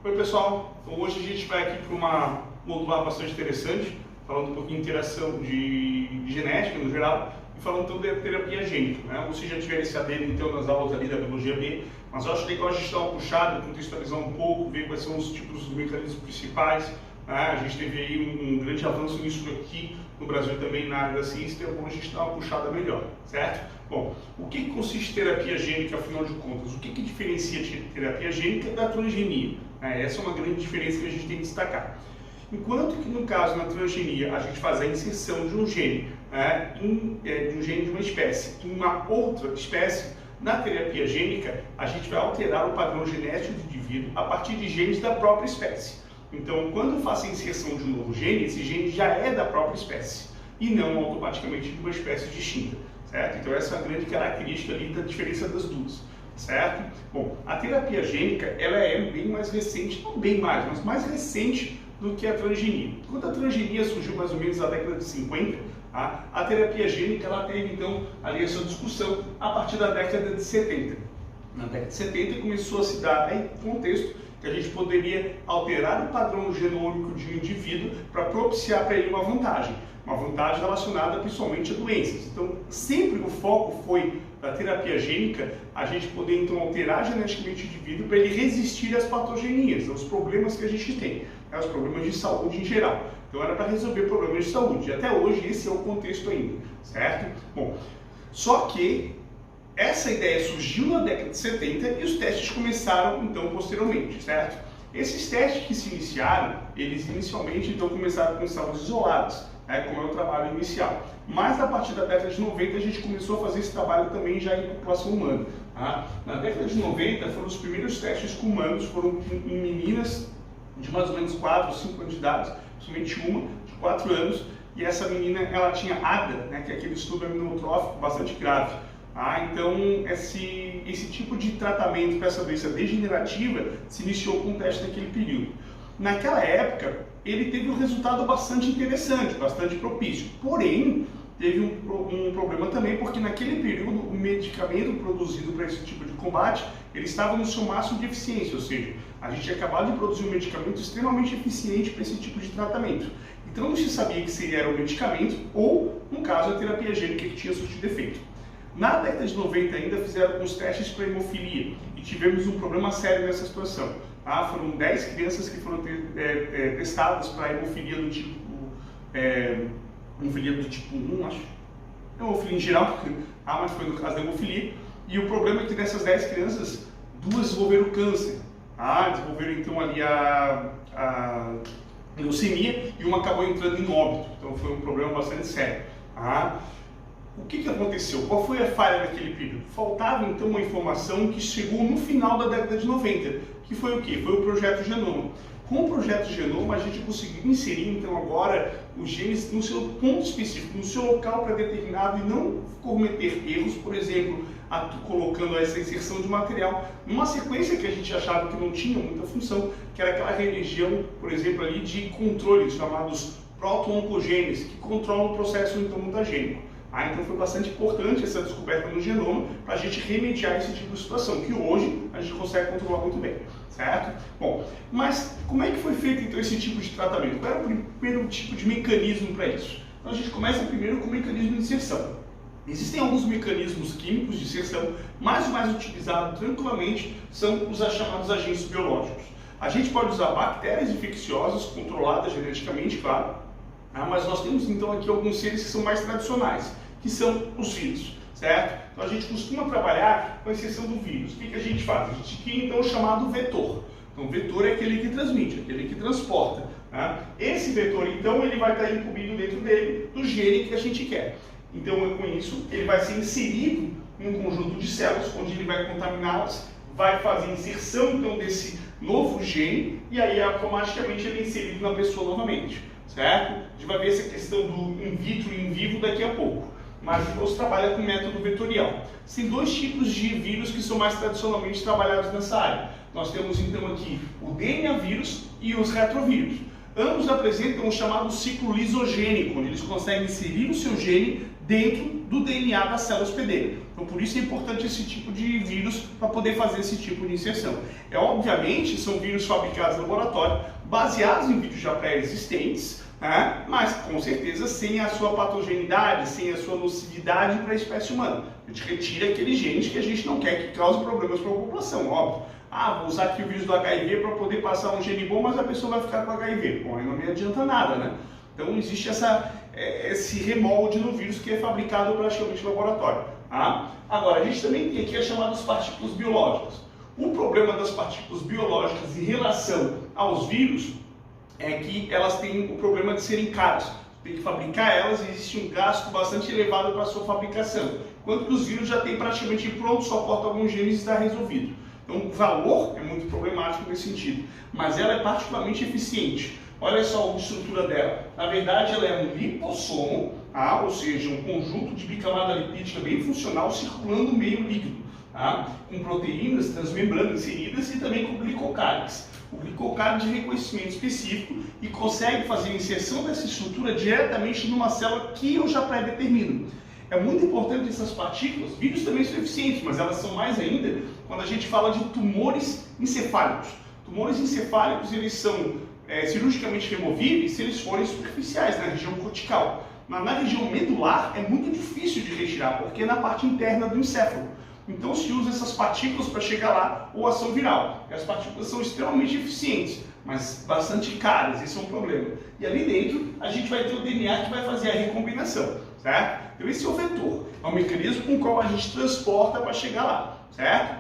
Oi pessoal, então hoje a gente vai aqui para uma modular bastante interessante, falando um pouquinho de interação de genética no geral e falando então da terapia gênica, né? Vocês já tiveram esse ADN então nas aulas ali da biologia B, mas eu acho legal a gente dar uma puxada, contextualizar um pouco, ver quais são os tipos dos mecanismos principais, né? A gente teve aí um grande avanço nisso aqui no Brasil também na área da ciência, então é bom a gente dar uma puxada melhor, certo? Bom, o que consiste terapia gênica, afinal de contas? O que diferencia a terapia gênica da transgenia? Essa é uma grande diferença que a gente tem que destacar. Enquanto que no caso na transgenia a gente faz a inserção de um gene, de uma espécie em uma outra espécie, na terapia gênica a gente vai alterar o padrão genético do indivíduo a partir de genes da própria espécie. Então, quando eu faço a inserção de um novo gene, esse gene já é da própria espécie e não automaticamente de uma espécie distinta, certo? Então, essa é a grande característica ali da diferença das duas, certo? Bom, a terapia gênica, ela é bem mais recente, não bem mais, mas mais recente do que a transgenia. Quando a transgenia surgiu mais ou menos na década de 50, a terapia gênica, ela teve então ali essa discussão a partir da década de 70. Na década de 70 começou a se dar aí contexto que a gente poderia alterar o padrão genômico de um indivíduo para propiciar para ele uma vantagem relacionada principalmente a doenças. Então, sempre o foco foi da terapia gênica a gente poder então alterar geneticamente o indivíduo para ele resistir às patogenias, aos problemas que a gente tem, os problemas de saúde em geral. Então, era para resolver problemas de saúde. E até hoje esse é o contexto ainda, certo? Bom, só que essa ideia surgiu na década de 70 e os testes começaram então posteriormente, certo? Esses testes que se iniciaram, eles inicialmente então começaram com células isoladas, como é o trabalho inicial. Mas a partir da década de 90 a gente começou a fazer esse trabalho também já em população humana. Na década de 90 foram os primeiros testes com humanos, foram em meninas de mais ou menos 4 ou 5 anos de idade, principalmente uma de 4 anos, e essa menina ela tinha ADA, que é aquele distúrbio aminotrófico bastante grave. Então, esse tipo de tratamento para essa doença degenerativa se iniciou com um teste naquele período. Naquela época, ele teve um resultado bastante interessante, bastante propício. Porém, teve um problema também, porque naquele período o medicamento produzido para esse tipo de combate, ele estava no seu máximo de eficiência, ou seja, a gente tinha acabado de produzir um medicamento extremamente eficiente para esse tipo de tratamento. Então, não se sabia que seria era o medicamento ou, no caso, a terapia gênica que tinha surtido efeito. Na década de 90 ainda fizeram alguns testes para hemofilia e tivemos um problema sério nessa situação. Foram 10 crianças que foram testadas para hemofilia do tipo 1, acho. Hemofilia em geral, mas foi no caso da hemofilia. E o problema é que dessas 10 crianças, 2 desenvolveram câncer. Desenvolveram então ali a leucemia e uma acabou entrando em óbito. Então foi um problema bastante sério. O que aconteceu? Qual foi a falha naquele período? Faltava então uma informação que chegou no final da década de 90, que foi o quê? Foi o Projeto Genoma. Com o Projeto Genoma a gente conseguiu inserir então agora os genes no seu ponto específico, no seu local pré-determinado e não cometer erros, por exemplo, colocando essa inserção de material numa sequência que a gente achava que não tinha muita função, que era aquela região, por exemplo, ali de controles chamados proto-oncogenes, que controlam o processo então mutagênico. Então foi bastante importante essa descoberta no genoma para a gente remediar esse tipo de situação, que hoje a gente consegue controlar muito bem, certo? Bom, mas como é que foi feito então esse tipo de tratamento? Qual era o primeiro tipo de mecanismo para isso? Então a gente começa primeiro com o mecanismo de inserção. Existem alguns mecanismos químicos de inserção, mas o mais utilizado tranquilamente são os chamados agentes biológicos. A gente pode usar bactérias infecciosas controladas geneticamente, claro, mas nós temos então aqui alguns seres que são mais tradicionais, que são os vírus, certo? Então a gente costuma trabalhar com a inserção do vírus. O que a gente faz? A gente cria então o chamado vetor. Então o vetor é aquele que transmite, aquele que transporta. Esse vetor então ele vai estar incluído dentro dele do gene que a gente quer. Então com isso ele vai ser inserido em um conjunto de células, onde ele vai contaminá-las, vai fazer a inserção então desse novo gene e aí automaticamente ele é inserido na pessoa novamente. Certo? A gente vai ver essa questão do in vitro e in vivo daqui a pouco. Mas você trabalha com método vetorial. Tem 2 tipos de vírus que são mais tradicionalmente trabalhados nessa área. Nós temos então aqui o DNA vírus e os retrovírus. Ambos apresentam o chamado ciclo lisogênico, onde eles conseguem inserir o seu gene dentro do DNA da célula hospedeira. Então, por isso é importante esse tipo de vírus para poder fazer esse tipo de inserção. Obviamente, são vírus fabricados no laboratório, baseados em vírus já pré-existentes, né? Mas com certeza sem a sua patogenidade, sem a sua nocividade para a espécie humana. A gente retira aqueles genes que a gente não quer que cause problemas para a população, óbvio. Vou usar aqui o vírus do HIV para poder passar um gene bom, mas a pessoa vai ficar com HIV. Bom, aí não me adianta nada, né? Então existe esse remolde no vírus que é fabricado praticamente no laboratório. Tá? Agora, a gente também tem aqui as chamadas partículas biológicas. O problema das partículas biológicas em relação aos vírus é que elas têm o problema de serem caras. Tem que fabricar elas e existe um gasto bastante elevado para a sua fabricação. Enquanto que os vírus já têm praticamente pronto, só falta alguns genes e está resolvido. Então o valor é muito problemático nesse sentido, mas ela é particularmente eficiente. Olha só a estrutura dela. Na verdade, ela é um lipossomo, tá? Ou seja, um conjunto de bicamada lipídica bem funcional circulando no meio líquido, tá? Com proteínas transmembranas inseridas e também com glicocálides. O glicocálide de reconhecimento específico e consegue fazer a inserção dessa estrutura diretamente numa célula que eu já pré-determino. É muito importante essas partículas. Vírus também são eficientes, mas elas são mais ainda quando a gente fala de tumores encefálicos. Tumores encefálicos, eles são cirurgicamente removíveis se eles forem superficiais, na região cortical. Mas na região medular é muito difícil de retirar, porque é na parte interna do encéfalo. Então se usa essas partículas para chegar lá, ou ação viral. E as partículas são extremamente eficientes, mas bastante caras, esse é um problema. E ali dentro a gente vai ter o DNA que vai fazer a recombinação, certo? Então esse é o vetor, é o mecanismo com o qual a gente transporta para chegar lá, certo?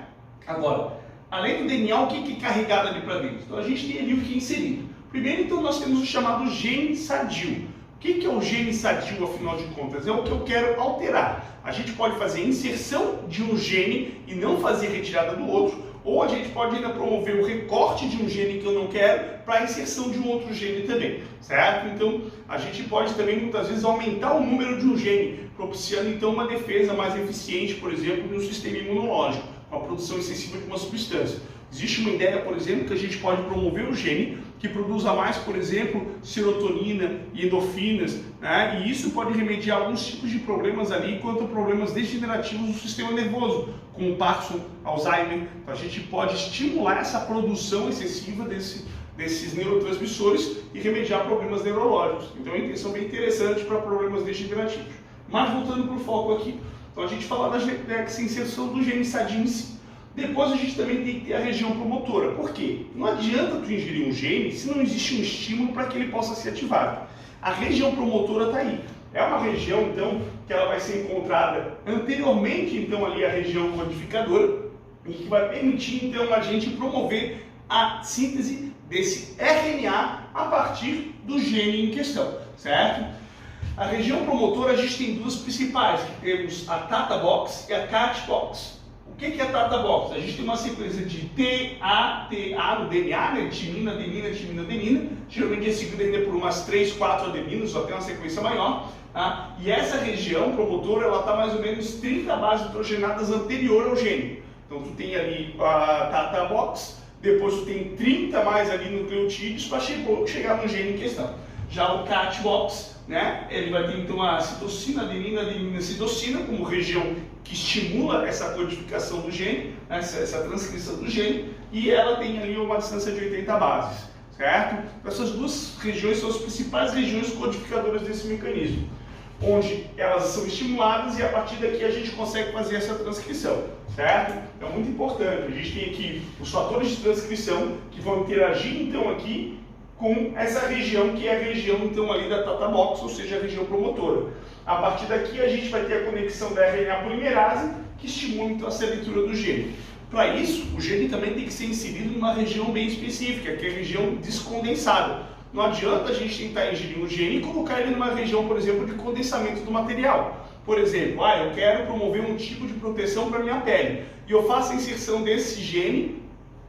Agora, além do DNA, o que é carregado ali para dentro? Então a gente tem ali o que é inserido. Primeiro, então, nós temos o chamado gene sadio. O que é o gene sadio, afinal de contas? É o que eu quero alterar. A gente pode fazer inserção de um gene e não fazer retirada do outro, ou a gente pode ainda promover o recorte de um gene que eu não quero para a inserção de um outro gene também, certo? Então, a gente pode também, muitas vezes, aumentar o número de um gene, propiciando, então, uma defesa mais eficiente, por exemplo, no sistema imunológico, com a produção excessiva de uma substância. Existe uma ideia, por exemplo, que a gente pode promover o gene que produza mais, por exemplo, serotonina e endorfinas, né? E isso pode remediar alguns tipos de problemas ali, quanto a problemas degenerativos do sistema nervoso, como Parkinson, Alzheimer. Então a gente pode estimular essa produção excessiva desses neurotransmissores e remediar problemas neurológicos. Então é uma intenção bem interessante para problemas degenerativos. Mas voltando para o foco aqui, então a gente fala dessa inserção do gene sadio em si. Depois a gente também tem que ter a região promotora. Por quê? Não adianta tu ingerir um gene se não existe um estímulo para que ele possa ser ativado. A região promotora está aí. É uma região, então, que ela vai ser encontrada anteriormente, então, ali a região codificadora, e que vai permitir, então, a gente promover a síntese desse RNA a partir do gene em questão, certo? A região promotora a gente tem duas principais, que temos a Tata Box e a Cat Box. O que é a Tata Box? A gente tem uma sequência de T-A no DNA, né? Timina, adenina, timina, adenina. Geralmente é seguida ainda por umas 3, 4 adeninas, ou até uma sequência maior. Tá? E essa região promotora, ela está mais ou menos 30 bases nitrogenadas anterior ao gene. Então tu tem ali a Tata Box, depois tu tem 30 mais ali nucleotídeos para chegar no gene em questão. Já o Cat Box, né? Ele vai ter então a citocina, adenina, adenina, citocina como região que estimula essa codificação do gene, né? essa transcrição do gene, e ela tem ali uma distância de 80 bases, certo? Então, essas duas regiões são as principais regiões codificadoras desse mecanismo, onde elas são estimuladas e a partir daqui a gente consegue fazer essa transcrição, certo? Então, muito importante, a gente tem aqui os fatores de transcrição que vão interagir então aqui com essa região que é a região então ali da Tata Box, ou seja, a região promotora. A partir daqui a gente vai ter a conexão da RNA polimerase que estimula então essa leitura do gene. Para isso, o gene também tem que ser inserido numa região bem específica, que é a região descondensada. Não adianta a gente tentar ingerir um gene e colocar ele numa região, por exemplo, de condensamento do material. Por exemplo, eu quero promover um tipo de proteção para a minha pele e eu faço a inserção desse gene,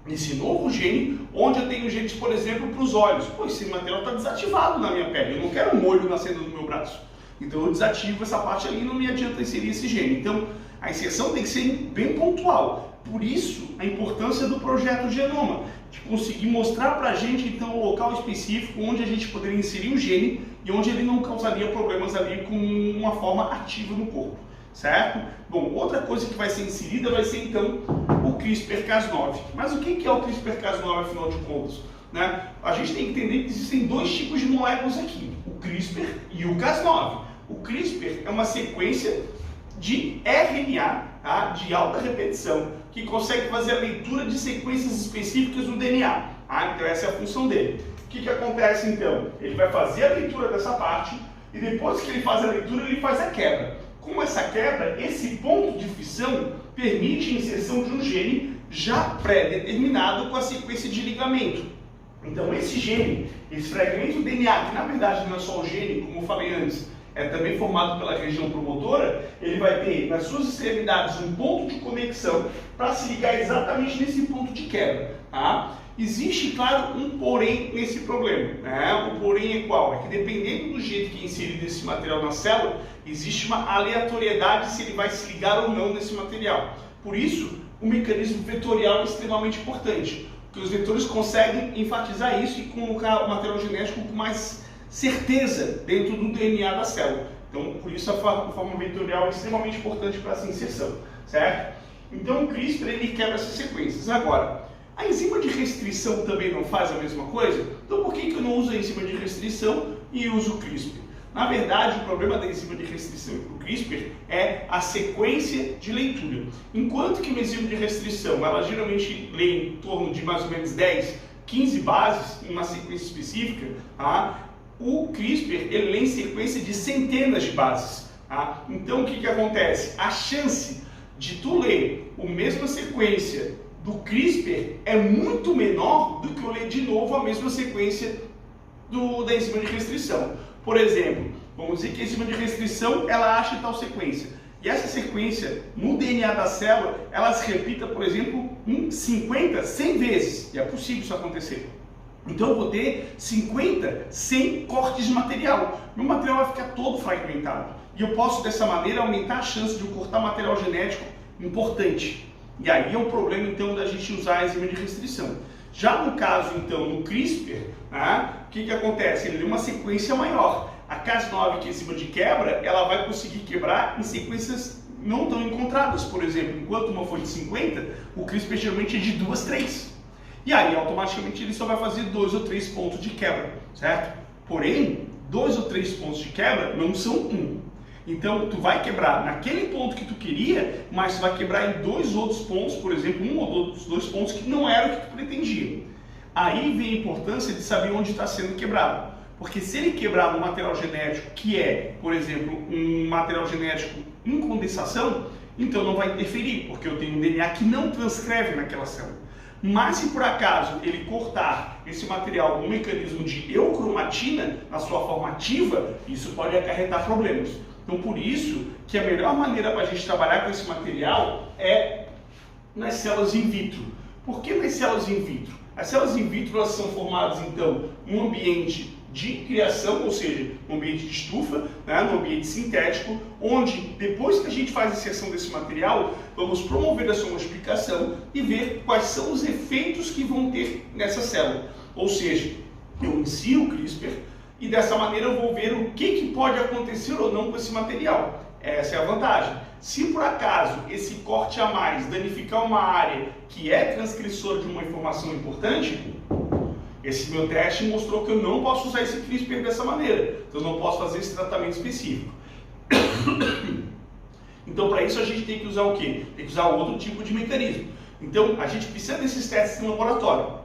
esse novo gene, onde eu tenho genes, por exemplo, para os olhos. Pô, esse material está desativado na minha pele, eu não quero um olho nascendo no meu braço. Então eu desativo essa parte ali e não me adianta inserir esse gene. Então a inserção tem que ser bem pontual. Por isso a importância do projeto Genoma, de conseguir mostrar para a gente então o local específico onde a gente poderia inserir o gene e onde ele não causaria problemas ali com uma forma ativa no corpo, certo? Bom, outra coisa que vai ser inserida vai ser então o CRISPR-Cas9. Mas o que é o CRISPR-Cas9 afinal de contas? Né? A gente tem que entender que existem dois tipos de moléculas aqui, o CRISPR e o Cas9. O CRISPR é uma sequência de RNA, tá? De alta repetição, que consegue fazer a leitura de sequências específicas do DNA. Tá? Então essa é a função dele. O que acontece então? Ele vai fazer a leitura dessa parte e depois que ele faz a leitura, ele faz a quebra. Com essa quebra, esse ponto de fissão permite a inserção de um gene já pré-determinado com a sequência de ligamento. Então esse gene, esse fragmento DNA, que na verdade não é só o gene, como eu falei antes, é também formado pela região promotora, ele vai ter nas suas extremidades um ponto de conexão para se ligar exatamente nesse ponto de quebra. Tá? Existe, claro, um porém nesse problema. Né? O porém é qual? É que dependendo do jeito que é inserido esse material na célula, existe uma aleatoriedade se ele vai se ligar ou não nesse material. Por isso, o mecanismo vetorial é extremamente importante, porque os vetores conseguem enfatizar isso e colocar o material genético com mais certeza dentro do DNA da célula. Então, por isso a forma vetorial é extremamente importante para essa inserção, certo? Então, o CRISPR ele quebra essas sequências. Agora, a enzima de restrição também não faz a mesma coisa? Então, por que eu não uso a enzima de restrição e uso o CRISPR? Na verdade, o problema da enzima de restrição para o CRISPR é a sequência de leitura. Enquanto que uma enzima de restrição, ela geralmente lê em torno de mais ou menos 10, 15 bases em uma sequência específica, tá? O CRISPR ele lê em sequência de centenas de bases. Tá? Então o que acontece? A chance de tu ler a mesma sequência do CRISPR é muito menor do que eu ler de novo a mesma sequência da enzima de restrição. Por exemplo, vamos dizer que a enzima de restrição ela acha tal sequência. E essa sequência no DNA da célula, ela se repita, por exemplo, em 50, 100 vezes. E é possível isso acontecer. Então eu vou ter 50, 100 cortes de material. Meu material vai ficar todo fragmentado. E eu posso, dessa maneira, aumentar a chance de eu cortar material genético importante. E aí é um problema, então, da gente usar a enzima de restrição. Já no caso, então, no CRISPR, né, o que acontece? Ele tem uma sequência maior. A Cas9, que é a enzima de quebra, ela vai conseguir quebrar em sequências não tão encontradas. Por exemplo, enquanto uma foi de 50, o CRISPR geralmente é de 2, 3. E aí, automaticamente, ele só vai fazer 2 ou 3 pontos de quebra, certo? Porém, 2 ou 3 pontos de quebra não são 1. Então, tu vai quebrar naquele ponto que tu queria, mas tu vai quebrar em 2 outros pontos, por exemplo, 1 ou 2 pontos que não era o que tu pretendia. Aí vem a importância de saber onde está sendo quebrado. Porque se ele quebrar no material genético, que é, por exemplo, um material genético em condensação, então não vai interferir, porque eu tenho um DNA que não transcreve naquela célula. Mas se por acaso ele cortar esse material no mecanismo de eucromatina, na sua forma ativa, isso pode acarretar problemas. Então por isso que a melhor maneira para a gente trabalhar com esse material é nas células in vitro. Por que nas células in vitro? As células in vitro elas são formadas então em um ambiente de criação, ou seja, um ambiente de estufa, né, um ambiente sintético, onde depois que a gente faz a inserção desse material, vamos promover a sua multiplicação e ver quais são os efeitos que vão ter nessa célula. Ou seja, eu insiro o CRISPR e dessa maneira eu vou ver o que pode acontecer ou não com esse material. Essa é a vantagem. Se por acaso esse corte a mais danificar uma área que é transcrissora de uma informação importante, esse meu teste mostrou que eu não posso usar esse CRISPR dessa maneira. Então eu não posso fazer esse tratamento específico. Então para isso a gente tem que usar o quê? Tem que usar outro tipo de mecanismo. Então a gente precisa desses testes no laboratório.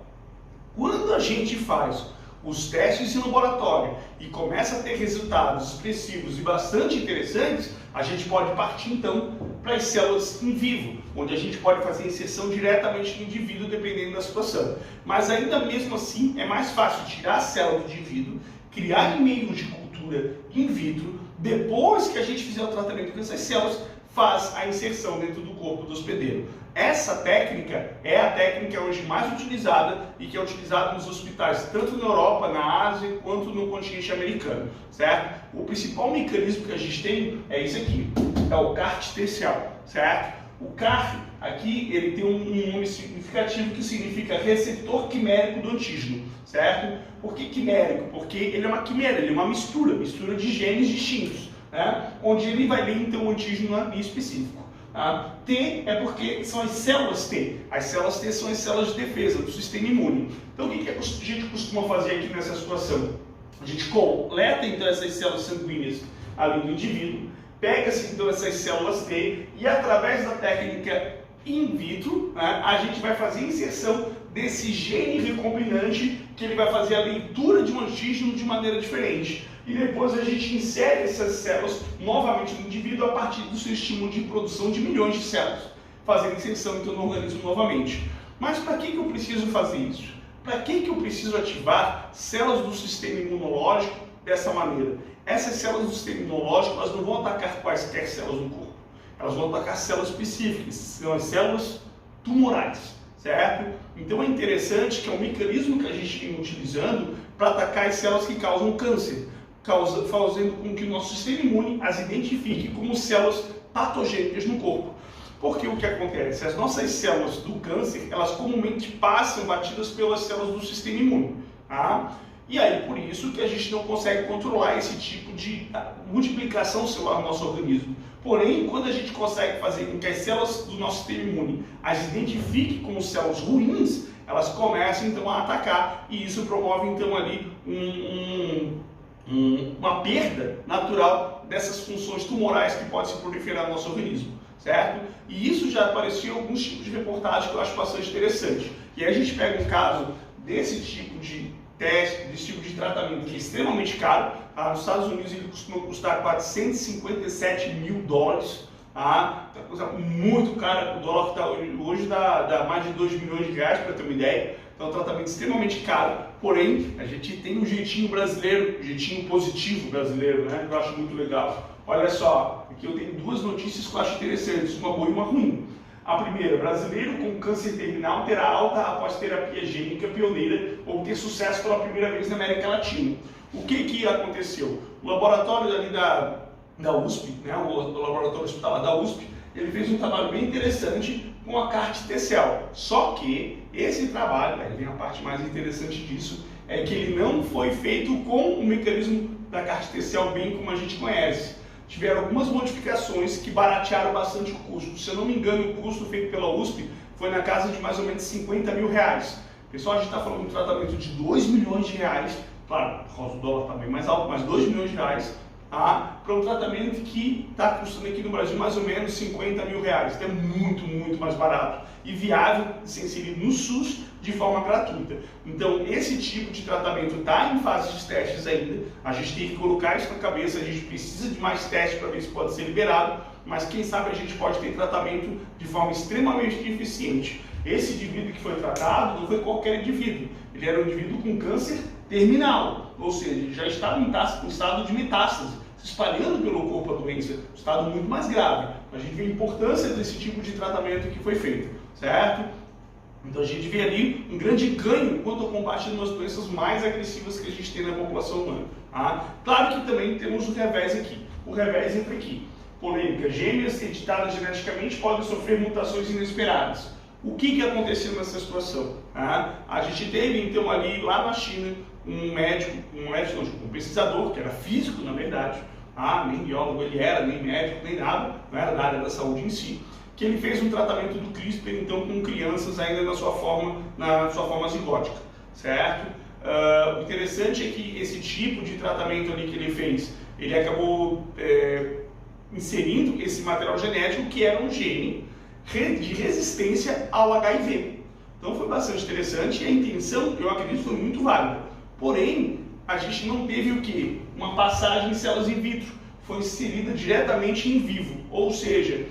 Quando a gente faz os testes em laboratório e começa a ter resultados expressivos e bastante interessantes, a gente pode partir então para as células in vivo, onde a gente pode fazer inserção diretamente no indivíduo dependendo da situação. Mas ainda mesmo assim é mais fácil tirar a célula do indivíduo, criar em meio de cultura in vitro, depois que a gente fizer o tratamento com essas células, faz a inserção dentro do corpo do hospedeiro. Essa técnica é a técnica hoje mais utilizada e que é utilizada nos hospitais, tanto na Europa, na Ásia, quanto no continente americano, certo? O principal mecanismo que a gente tem é isso aqui, é o CAR-T cell, certo? O CAR, aqui, ele tem um nome significativo que significa receptor quimérico do antígeno, certo? Por que quimérico? Porque ele é uma quimera, ele é uma mistura de genes distintos, né? Onde ele vai ler, então, o antígeno ali específico. Tá? T é porque são as células T. As células T são as células de defesa do sistema imune. Então, o que a gente costuma fazer aqui nessa situação? A gente coleta, então, essas células sanguíneas ali do indivíduo, pega-se, então, essas células T e, através da técnica in vitro, né, a gente vai fazer a inserção desse gene recombinante que ele vai fazer a leitura de um antígeno de maneira diferente. E depois a gente insere essas células novamente no indivíduo a partir do seu estímulo de produção de milhões de células, fazendo inserção então no organismo novamente. Mas para que eu preciso fazer isso? Para que eu preciso ativar células do sistema imunológico dessa maneira? Essas células do sistema imunológico, elas não vão atacar quaisquer células no corpo. Elas vão atacar células específicas, são as células tumorais, certo? Então é interessante que é um mecanismo que a gente vem utilizando para atacar as células que causam câncer, fazendo com que o nosso sistema imune as identifique como células patogênicas no corpo. Porque o que acontece? As nossas células do câncer, elas comumente passam batidas pelas células do sistema imune, tá? E aí, por isso que a gente não consegue controlar esse tipo de multiplicação celular no nosso organismo. Porém, quando a gente consegue fazer com que as células do nosso sistema imune as identifiquem como células ruins, elas começam então a atacar e isso promove então ali uma perda natural dessas funções tumorais que podem se proliferar no nosso organismo, certo? E isso já apareceu em alguns tipos de reportagem que eu acho bastante interessante. E aí a gente pega um caso desse tipo de teste, desse tipo de tratamento que é extremamente caro. Tá? Nos Estados Unidos ele costuma custar $457 mil, tá? É uma coisa muito cara. O dólar que está hoje dá mais de 2 milhões de reais, para ter uma ideia. Então é um tratamento extremamente caro, porém a gente tem um jeitinho brasileiro, um jeitinho positivo brasileiro, né? Que eu acho muito legal. Olha só, aqui eu tenho duas notícias que eu acho interessantes, uma boa e uma ruim. A primeira, brasileiro com câncer terminal terá alta após terapia gênica pioneira ou ter sucesso pela primeira vez na América Latina. O que aconteceu? O laboratório ali da USP, né, o laboratório hospitalar da USP, ele fez um trabalho bem interessante com a CAR-T-cell. Só que esse trabalho, aí vem a parte mais interessante disso, é que ele não foi feito com o mecanismo da CAR-T-cell bem como a gente conhece. Tiveram algumas modificações que baratearam bastante o custo. Se eu não me engano, o custo feito pela USP foi na casa de mais ou menos 50 mil reais. Pessoal, a gente está falando de um tratamento de 2 milhões de reais, claro, por causa do dólar está bem mais alto, mas 2 milhões de reais, tá? Para um tratamento que está custando aqui no Brasil mais ou menos 50 mil reais. Então é muito, muito mais barato e viável de ser inserido no SUS de forma gratuita. Então esse tipo de tratamento está em fase de testes ainda, a gente tem que colocar isso na cabeça, a gente precisa de mais testes para ver se pode ser liberado, mas quem sabe a gente pode ter tratamento de forma extremamente eficiente. Esse indivíduo que foi tratado não foi qualquer indivíduo, ele era um indivíduo com câncer terminal, ou seja, já estava em estado de metástase, se espalhando pelo corpo a doença, um estado muito mais grave. A gente vê a importância desse tipo de tratamento que foi feito, certo? Então a gente vê ali um grande ganho quanto ao combate de umas doenças mais agressivas que a gente tem na população humana. Tá? Claro que também temos o revés aqui. O revés entra aqui. Polêmica. Gêmeas editadas geneticamente podem sofrer mutações inesperadas. O que aconteceu nessa situação? Tá? A gente teve então ali, lá na China, um pesquisador, que era físico na verdade, nem biólogo ele era, nem médico, nem nada, não era da área da saúde em si, que ele fez um tratamento do CRISPR, então, com crianças ainda na sua forma zigótica, certo? O interessante é que esse tipo de tratamento ali que ele fez, ele acabou inserindo esse material genético que era um gene de resistência ao HIV. Então foi bastante interessante e a intenção, eu acredito, foi muito válida. Porém, a gente não teve o quê? Uma passagem em células in vitro, foi inserida diretamente em vivo, ou seja,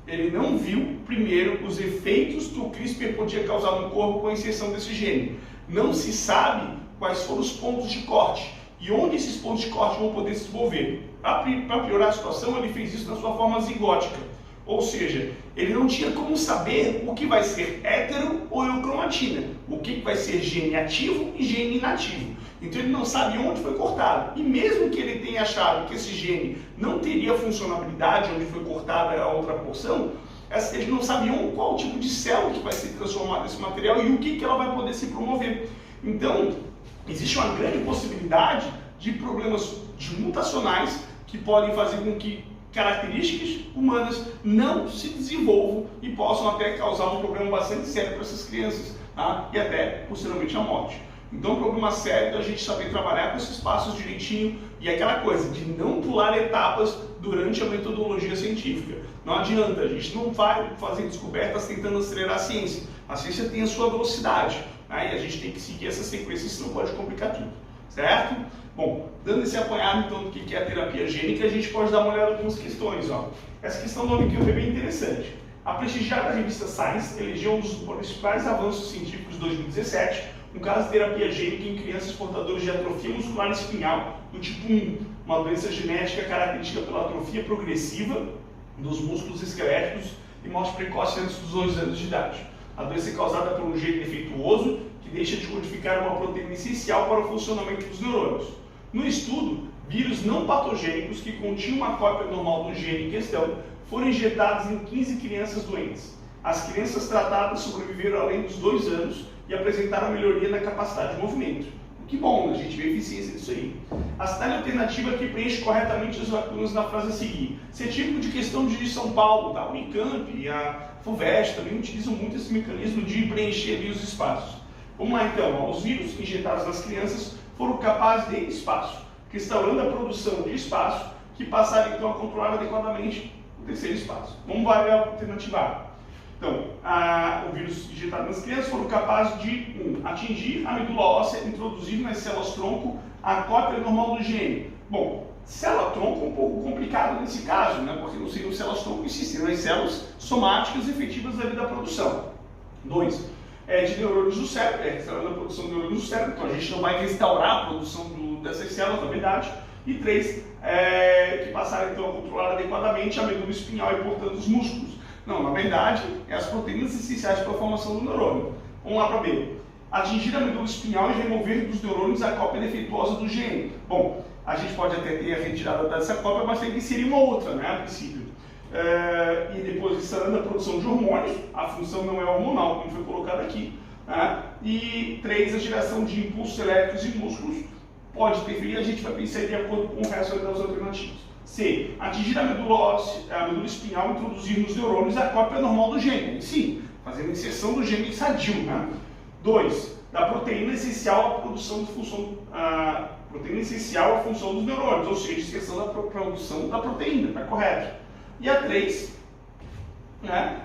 ele não viu primeiro os efeitos que o CRISPR podia causar no corpo com a inserção desse gene. Não se sabe quais foram os pontos de corte e onde esses pontos de corte vão poder se desenvolver. Para piorar a situação, ele fez isso na sua forma zigótica, ou seja, ele não tinha como saber o que vai ser hétero ou eucromatina, o que vai ser gene ativo e gene inativo. Então ele não sabe onde foi cortado. E mesmo que ele tenha achado que esse gene não teria funcionalidade onde foi cortada a outra porção, eles não sabiam qual tipo de célula que vai ser transformada nesse material e o que ela vai poder se promover. Então, existe uma grande possibilidade de problemas mutacionais que podem fazer com que características humanas não se desenvolvam e possam até causar um problema bastante sério para essas crianças, tá? E até posteriormente a morte. Então, é um problema sério da gente saber trabalhar com esses passos direitinho e aquela coisa de não pular etapas durante a metodologia científica. Não adianta, a gente não vai fazer descobertas tentando acelerar a ciência. A ciência tem a sua velocidade, né? E a gente tem que seguir essa sequência, senão pode complicar tudo, certo? Bom, dando esse apanhado então do que é a terapia gênica, a gente pode dar uma olhada em algumas questões. Ó. Essa questão do Unicamp é bem interessante. A prestigiada revista Science elegeu um dos principais avanços científicos de 2017, um caso de terapia gênica em crianças portadoras de atrofia muscular espinhal do tipo 1, uma doença genética característica pela atrofia progressiva dos músculos esqueléticos e morte precoce antes dos 2 anos de idade. A doença é causada por um gene defeituoso que deixa de codificar uma proteína essencial para o funcionamento dos neurônios. No estudo, vírus não patogênicos que continham uma cópia normal do gene em questão foram injetados em 15 crianças doentes. As crianças tratadas sobreviveram além dos 2 anos e apresentaram melhoria na capacidade de movimento. Que bom, a gente vê eficiência disso aí. A cidade alternativa que preenche corretamente as lacunas na frase a seguir. Isso é típico de questão de São Paulo, da Unicamp e a FUVEST também utilizam muito esse mecanismo de preencher ali os espaços. Vamos lá então, os vírus injetados nas crianças foram capazes de espaço, restaurando a produção de espaço, que passaram então a controlar adequadamente o terceiro espaço. Vamos ver a alternativa A. Então, o vírus injetado nas crianças foram capazes de atingir a medula óssea, introduzindo nas células-tronco a cópia normal do gene. Bom, célula-tronco é um pouco complicado nesse caso, né? Porque não seriam células-tronco em si, seriam as células somáticas efetivas ali da produção. 2. De neurônios do cérebro, restaurando a produção de neurônios do cérebro, então a gente não vai restaurar a produção dessas células, na verdade. E 3, que passaram então a controlar adequadamente a medula espinhal e, portanto, os músculos. Não, na verdade, é as proteínas essenciais para a formação do neurônio. Vamos lá para B. Atingir a medula espinhal e remover dos neurônios a cópia defeituosa do gene. Bom, a gente pode até ter a retirada dessa cópia, mas tem que inserir uma outra, né, a princípio. E depois restaurando a produção de hormônios, a função não é hormonal, como foi colocado aqui. Né? E 3, a geração de impulsos elétricos e músculos pode interferir, a gente vai pensar de acordo com o resto das alternativas. C. Atingir a medula espinhal e introduzir nos neurônios a cópia normal do gene. Sim, fazendo a inserção do gene sadio. Né? 2. Da proteína essencial à produção de função, proteína essencial à função dos neurônios, ou seja, inserção da produção da proteína, está correto. E a 3, né,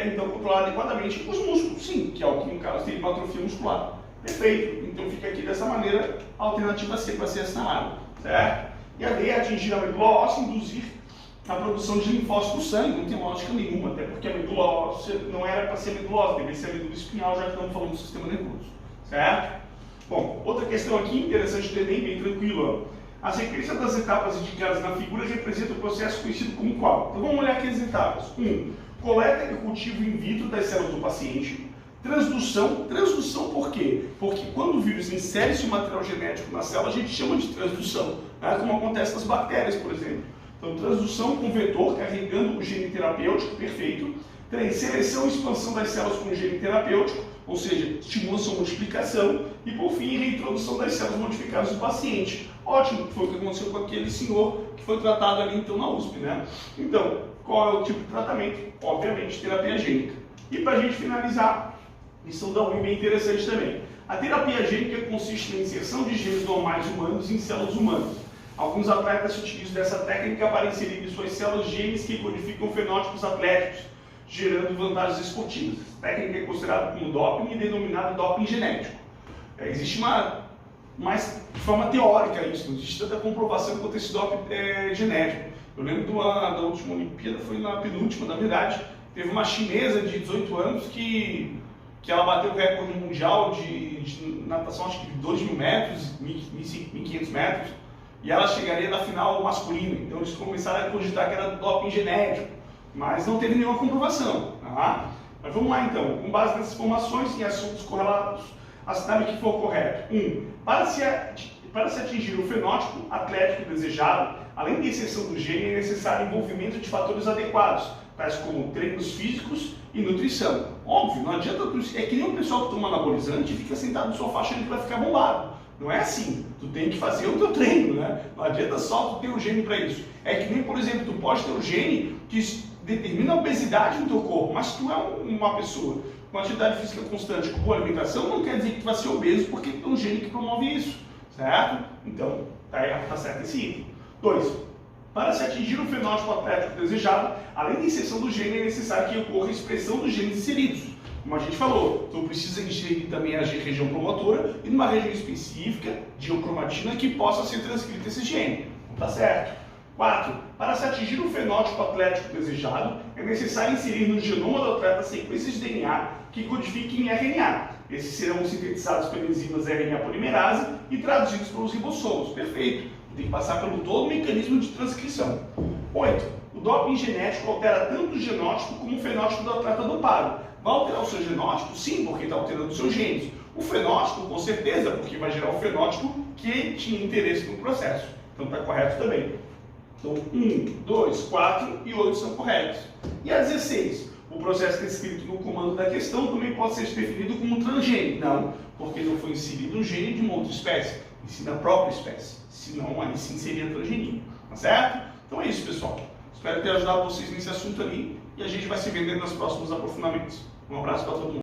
então controlar adequadamente os músculos, sim, que é o que no caso tem hipertrofia muscular. Perfeito, então fica aqui dessa maneira a alternativa C para ser assinalada, certo? E a D é atingir a medula óssea e induzir a produção de linfócitos no sangue, não tem lógica nenhuma, até porque a medula óssea não era para ser medula óssea, deveria ser a medula espinhal, já que estamos falando do sistema nervoso, certo? Bom, outra questão aqui interessante do Enem, bem tranquila. A sequência das etapas indicadas na figura representa o processo conhecido como qual? Então vamos olhar aqui as etapas. 1. Coleta e cultivo in vitro das células do paciente. Transdução. Transdução por quê? Porque quando o vírus insere-se um material genético na célula, a gente chama de transdução, né? Como acontece nas bactérias, por exemplo. Então, transdução com vetor carregando o gene terapêutico, perfeito. 3. Seleção e expansão das células com o gene terapêutico, ou seja, estimula sua multiplicação. E, por fim, reintrodução das células modificadas do paciente. Ótimo, que foi o que aconteceu com aquele senhor que foi tratado ali, então, na USP, né? Então, qual é o tipo de tratamento? Obviamente, terapia gênica. E, para a gente finalizar, lição da UI bem interessante também. A terapia gênica consiste na inserção de genes normais humanos em células humanas. Alguns atletas utilizam dessa técnica para inserir em suas células genes que codificam fenótipos atléticos, gerando vantagens esportivas. A técnica é considerada como doping e denominada doping genético. Existe mais de forma teórica isso, não existe tanta comprovação quanto esse doping genético. Eu lembro da última Olimpíada, foi na penúltima, na verdade, teve uma chinesa de 18 anos que ela bateu o recorde mundial de natação, acho que de 2.000 metros, 1.500 metros, e ela chegaria na final masculina. Então eles começaram a cogitar que era doping genético, mas não teve nenhuma comprovação. Tá? Mas vamos lá então, com base nessas informações e assuntos correlatos, assinale o que for correto. 1. Para se atingir o fenótipo atlético desejado, além da inserção do gene, é necessário o envolvimento de fatores adequados, tais como treinos físicos e nutrição. Óbvio, não adianta, é que nem o pessoal que toma anabolizante e fica sentado no sofá achando que vai ficar bombado. Não é assim, tu tem que fazer o teu treino, né? Não adianta só tu ter o gene para isso. É que nem, por exemplo, tu pode ter o gene que determina a obesidade no teu corpo, mas se tu é uma pessoa com atividade física constante, com boa alimentação, não quer dizer que tu vai ser obeso porque tem um gene que promove isso, certo? Então, tá certo esse item. 2. Para se atingir o fenótipo atlético desejado, além da inserção do gene, é necessário que ocorra a expressão dos genes inseridos. Como a gente falou, tu precisa inserir também a região promotora e numa região específica de cromatina que possa ser transcrito esse gene. Tá certo? 4. Para se atingir o fenótipo atlético desejado, é necessário inserir no genoma do atleta sequências de DNA que codifiquem RNA. Esses serão sintetizados pelas enzimas RNA polimerase e traduzidos pelos ribossomos. Perfeito. Tem que passar pelo todo o mecanismo de transcrição. 8. O doping genético altera tanto o genótipo como o fenótipo do atleta dopado. Vai alterar o seu genótipo? Sim, porque está alterando os seus genes. O fenótipo, com certeza, porque vai gerar o fenótipo que tinha interesse no processo. Então está correto também. Então, 1, 2, 4 e 8 são corretos. E a 16? O processo descrito no comando da questão também pode ser definido como transgênico. Não, porque não foi inserido um gene de uma outra espécie, e sim da própria espécie. Senão, aí sim seria transgênico. Tá certo? Então é isso, pessoal. Espero ter ajudado vocês nesse assunto ali e a gente vai se vendo nos próximos aprofundamentos. Um abraço para todo mundo.